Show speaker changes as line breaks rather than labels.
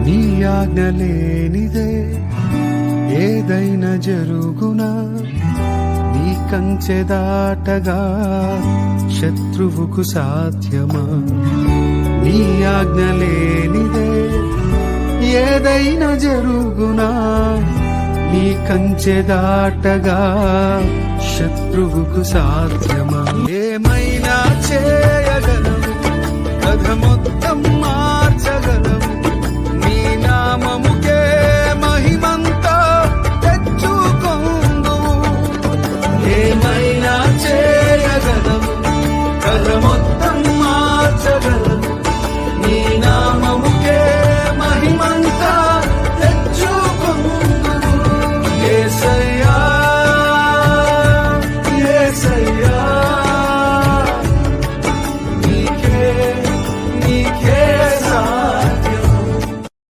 నీ ఆజ్ఞ లేనిదే ఏదైనా జరుగునా, నీ కంచె దాటగా శత్రువుకు సాధ్యమా? నీ ఆజ్ఞ లేనిదే ఏదైనా జరుగునా, నీ కంచె దాటగా శత్రువుకు సాధ్యమా? ఏమైనా చేయగలవు, కథ మొత్తం